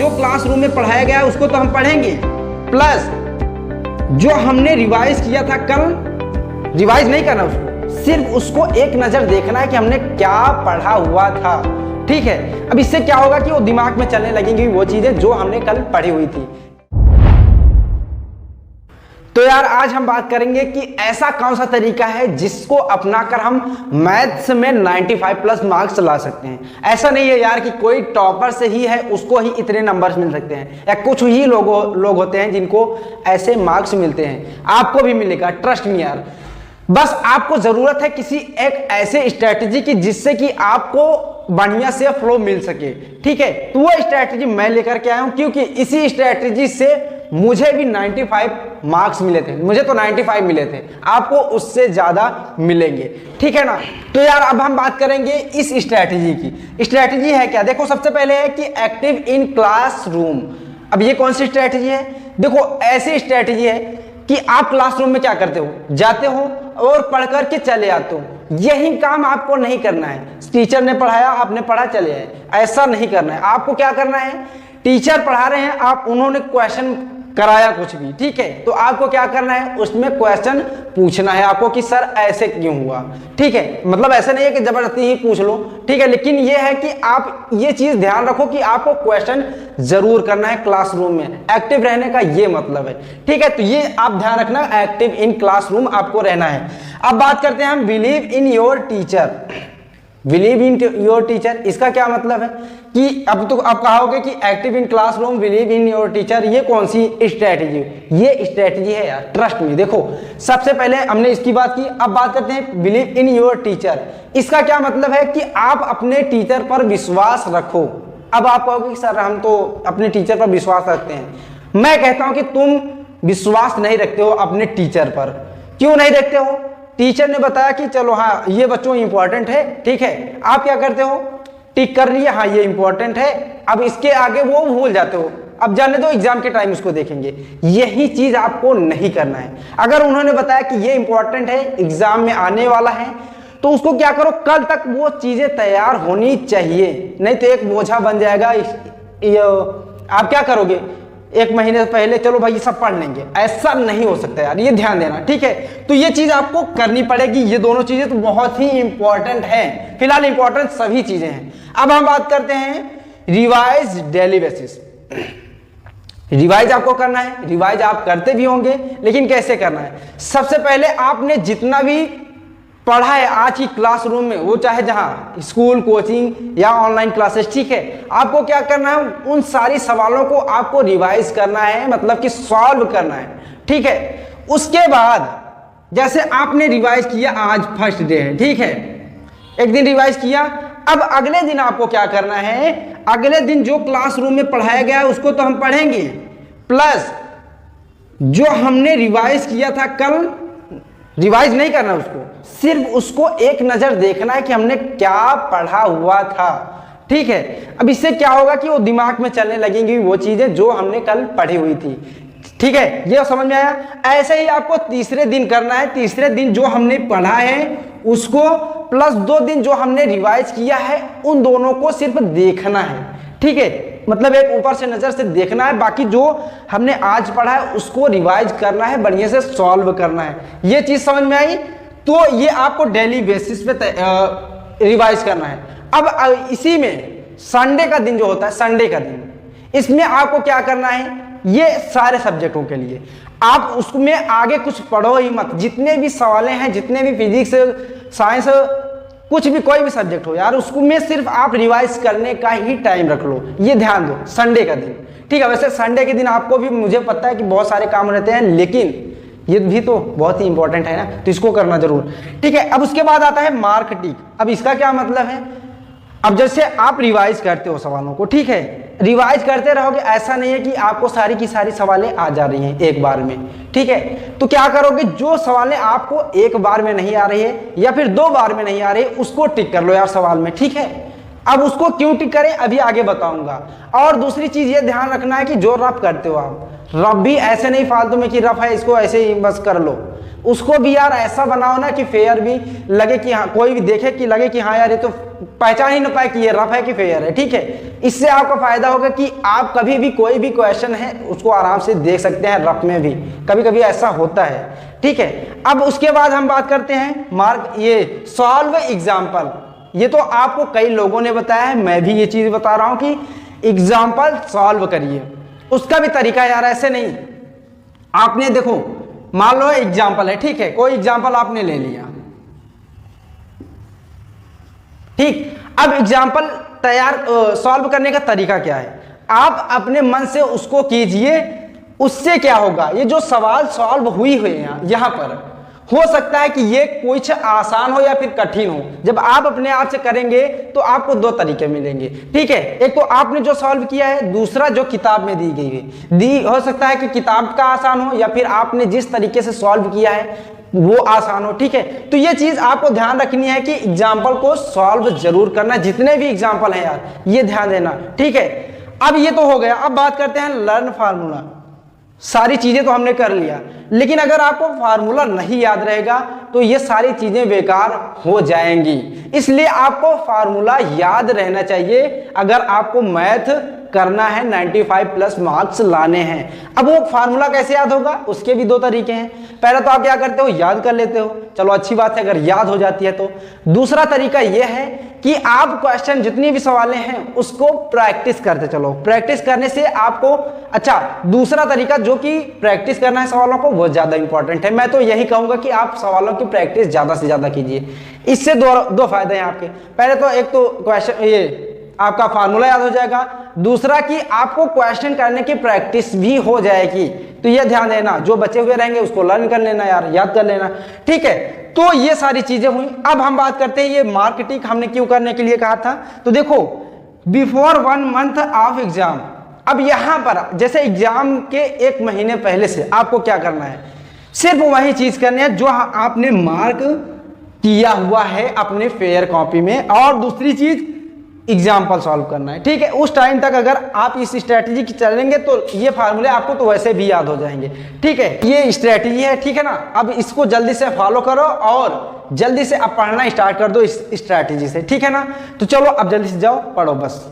जो क्लासरूम में पढ़ाया गया है उसको तो हम पढ़ेंगे, प्लस जो हमने रिवाइज किया था कल, रिवाइज नहीं करना उसको, सिर्फ उसको एक नज़र देखना है कि हमने क्या पढ़ा हुआ था। ठीक है, अब इससे क्या होगा कि वो दिमाग में चलने लगेंगी वो चीज़ें जो हमने कल पढ़ी हुई थी। तो यार आज हम बात करेंगे कि ऐसा कौन सा तरीका है जिसको अपनाकर हम मैथ्स में 95 प्लस मार्क्स ला सकते हैं। ऐसा नहीं है यार कि कोई टॉपर से ही है उसको ही इतने नंबर्स मिल सकते हैं, या कुछ ही लोग होते हैं जिनको ऐसे मार्क्स मिलते हैं। आपको भी मिलेगा, ट्रस्ट मी यार। बस आपको जरूरत है किसी एक ऐसे स्ट्रेटजी की जिससे कि आपको बढ़िया से फ्लो मिल सके। ठीक है, तो वो स्ट्रेटजी मैं लेकर के आया हूं, क्योंकि इसी स्ट्रेटजी से मुझे भी 95 मार्क्स मिले थे। मुझे तो 95 मिले थे, आपको उससे ज्यादा मिलेंगे। ठीक है ना। तो यार अब हम बात करेंगे इस स्ट्रेटजी की। स्ट्रेटजी है क्या? देखो, सबसे पहले है कि एक्टिव इन क्लासरूम। अब ये कौन सी स्ट्रेटजी है? देखो, ऐसी स्ट्रेटजी है कि आप क्लासरूम में क्या करते हो, जाते हो और पढ़ करके चले आते हो। यही काम आपको नहीं करना है। टीचर ने पढ़ाया, आपने पढ़ा, चले आए, ऐसा नहीं करना है। आपको क्या करना है, टीचर पढ़ा रहे हैं, आप उन्होंने क्वेश्चन कराया कुछ भी, ठीक है, तो आपको क्या करना है, उसमें क्वेश्चन पूछना है आपको कि सर ऐसे क्यों हुआ। ठीक है, मतलब ऐसा नहीं है कि जबरदस्ती ही पूछ लो, ठीक है, लेकिन ये है कि आप ये चीज ध्यान रखो कि आपको क्वेश्चन जरूर करना है क्लासरूम में। एक्टिव रहने का ये मतलब है। ठीक है, तो ये आप ध्यान रखना, एक्टिव इन क्लासरूम आपको रहना है। अब बात करते हैं हम believe in your teacher. Believe in your teacher, इसका क्या मतलब है कि अब तो आप कहोगे कि active in classroom, believe in your teacher, ये कौन सी स्ट्रेटजी? ये स्ट्रेटजी है यार, ट्रस्ट मी। देखो, सबसे पहले हमने इसकी बात की, अब बात करते हैं बिलीव इन योर टीचर। इसका क्या मतलब है कि आप अपने टीचर पर विश्वास रखो। अब आप कहोगे कि सर हम तो अपने टीचर पर विश्वास रखते हैं। मैं कहता हूं कि तुम विश्वास नहीं रखते हो अपने टीचर पर। क्यों नहीं रखते हो? टीचर ने बताया कि चलो हाँ ये बच्चों इंपॉर्टेंट है, ठीक है, आप क्या करते हो, टिक कर लिया, हाँ ये इंपॉर्टेंट है, अब इसके आगे वो भूल जाते हो, अब जाने दो, एग्जाम के टाइम उसको देखेंगे। यही चीज आपको नहीं करना है। अगर उन्होंने बताया कि ये इंपॉर्टेंट है, एग्जाम में आने वाला है, तो उसको क्या करो, कल तक वो चीजें तैयार होनी चाहिए, नहीं तो एक बोझा बन जाएगा। आप क्या करोगे, एक महीने से पहले चलो भाई ये सब पढ़ लेंगे, ऐसा नहीं हो सकता यार, ये ध्यान देना। ठीक है, तो ये चीज आपको करनी पड़ेगी। ये दोनों चीजें तो बहुत ही इंपॉर्टेंट हैं। फिलहाल इंपॉर्टेंट सभी चीजें हैं। अब हम बात करते हैं रिवाइज डेली बेसिस। रिवाइज आपको करना है, रिवाइज आप करते भी होंगे, लेकिन कैसे करना है? सबसे पहले आपने जितना भी पढ़ा है आज की क्लासरूम में, वो चाहे जहां स्कूल, कोचिंग या ऑनलाइन क्लासेस, ठीक है, आपको क्या करना है, उन सारी सवालों को आपको रिवाइज करना है, मतलब कि सॉल्व करना है। ठीक है, उसके बाद जैसे आपने रिवाइज किया, आज फर्स्ट डे है, ठीक है, एक दिन रिवाइज किया, अब अगले दिन आपको क्या करना है, अगले दिन जो क्लासरूम में पढ़ाया गया है उसको तो हम पढ़ेंगे, प्लस जो हमने रिवाइज किया था कल, रिवाइज नहीं करना उसको, सिर्फ उसको एक नजर देखना है कि हमने क्या पढ़ा हुआ था। ठीक है, अब इससे क्या होगा कि वो दिमाग में चलने लगेंगी वो चीजें जो हमने कल पढ़ी हुई थी। ठीक है, ये समझ में आया? ऐसे ही आपको तीसरे दिन करना है। तीसरे दिन जो हमने पढ़ा है उसको, प्लस 2 दिन जो हमने रिवाइज किया है, उन दोनों को सिर्फ देखना है। ठीक है, मतलब एक ऊपर से नजर से देखना है, बाकी जो हमने आज पढ़ा है उसको रिवाइज करना है, बढ़िया से सॉल्व करना है। ये चीज समझ में आई? तो ये आपको डेली बेसिस पे रिवाइज करना है। अब इसी में संडे का दिन जो होता है, संडे का दिन, इसमें आपको क्या करना है, ये सारे सब्जेक्टों के लिए आप उसमें आगे कुछ पढ़ो ही मत। जितने भी सवालें हैं, जितने भी फिजिक्स, साइंस, कुछ भी कोई भी सब्जेक्ट हो यार, उसमें सिर्फ आप रिवाइज करने का ही टाइम रख लो। ये ध्यान दो, संडे का दिन। ठीक है, वैसे संडे के दिन आपको भी, मुझे पता है कि बहुत सारे काम रहते हैं, लेकिन ये भी तो बहुत ही इंपॉर्टेंट है ना, तो इसको करना जरूर। ठीक है, अब उसके बाद आता है मार्क टिक। अब इसका क्या मतलब है, अब जैसे आप रिवाइज करते हो सवालों को, ठीक है, रिवाइज करते रहोगे, ऐसा नहीं है कि आपको सारी की सारी सवालें आ जा रही हैं एक बार में। ठीक है, तो क्या करोगे, जो सवालें आपको एक बार में नहीं आ रही है या फिर 2 बार में नहीं आ रही है, उसको टिक कर लो यार सवाल में। ठीक है, अब उसको क्यों टिक करें अभी आगे बताऊंगा। और दूसरी चीज ये ध्यान रखना है कि जो रफ करते हो आप, रफ भी ऐसे नहीं फालतू में कि रफ है इसको ऐसे ही बस कर लो, उसको भी यार ऐसा बनाओ ना कि फेयर भी लगे, कि हाँ कोई भी देखे कि लगे कि हाँ यार ये तो पहचान ही ना पाए कि ये रफ है कि फेयर है। ठीक है, इससे आपका फायदा होगा कि आप कभी भी कोई भी क्वेश्चन है उसको आराम से देख सकते हैं रफ में भी, कभी कभी ऐसा होता है। ठीक है, अब उसके बाद हम बात करते हैं मार्क ये सॉल्व एग्जाम्पल। ये तो आपको कई लोगों ने बताया है, मैं भी ये चीज बता रहा हूं कि एग्जाम्पल सॉल्व करिए। उसका भी तरीका यार ऐसे नहीं, आपने देखो मान लो एग्जाम्पल है, ठीक है, कोई एग्जाम्पल आपने ले लिया, ठीक। अब एग्जाम्पल तैयार सॉल्व करने का तरीका क्या है, आप अपने मन से उसको कीजिए। उससे क्या होगा, ये जो सवाल सॉल्व हुई हुए हैं यहां पर, हो सकता है कि ये कुछ आसान हो या फिर कठिन हो। जब आप अपने आप से करेंगे तो आपको दो तरीके मिलेंगे। ठीक है, एक तो आपने जो सॉल्व किया है, दूसरा जो किताब में दी गई है। हो सकता है कि किताब का आसान हो या फिर आपने जिस तरीके से सॉल्व किया है वो आसान हो। ठीक है, तो ये चीज आपको ध्यान रखनी है कि एग्जाम्पल को सॉल्व जरूर करना, जितने भी एग्जाम्पल है यार ये ध्यान देना। ठीक है, अब ये तो हो गया। अब बात करते हैं लर्न फार्मूला। सारी चीजें तो हमने कर लिया, लेकिन अगर आपको फार्मूला नहीं याद रहेगा तो ये सारी चीजें बेकार हो जाएंगी। इसलिए आपको फार्मूला याद रहना चाहिए अगर आपको मैथ करना है, 95 प्लस मार्क्स लाने हैं। अब वो फार्मूला कैसे याद होगा, उसके भी दो तरीके हैं। पहला तो आप क्या करते हो, याद कर लेते हो, चलो अच्छी बात है अगर याद हो जाती है तो। दूसरा तरीका यह है कि आप क्वेश्चन जितनी भी सवालें हैं उसको प्रैक्टिस करते चलो। प्रैक्टिस करने से आपको, अच्छा दूसरा तरीका जो कि प्रैक्टिस करना है सवालों को, वो ज्यादा इंपॉर्टेंट है। मैं तो यही कहूंगा कि आप सवालों की प्रैक्टिस ज्यादा से ज्यादा कीजिए। इससे दो फायदे हैं आपके। पहले तो एक तो क्वेश्चन ये आपका फार्मूला याद हो जाएगा, दूसरा कि आपको क्वेश्चन करने की प्रैक्टिस भी हो जाएगी। तो ये ध्यान देना, जो बचे हुए रहेंगे उसको लर्न कर लेना यार, याद कर लेना। ठीक है, तो ये सारी चीजें हुई। अब हम बात करते हैं ये मार्क टिक हमने क्यों करने के लिए कहा था। तो देखो बिफोर 1 मंथ ऑफ एग्जाम, अब यहां पर जैसे एग्जाम के 1 महीने पहले से आपको क्या करना है, सिर्फ वही चीज करनी है जो आपने मार्क किया हुआ है अपने फेयर कॉपी में, और दूसरी चीज एग्जाम्पल सॉल्व करना है। ठीक है, उस टाइम तक अगर आप इस स्ट्रेटजी की चलेंगे तो ये फार्मूले आपको तो वैसे भी याद हो जाएंगे। ठीक है, ये स्ट्रेटजी है, ठीक है ना। अब इसको जल्दी से फॉलो करो और जल्दी से अब पढ़ना स्टार्ट कर दो इस स्ट्रेटजी से, ठीक है ना। तो चलो अब जल्दी से जाओ पढ़ो बस।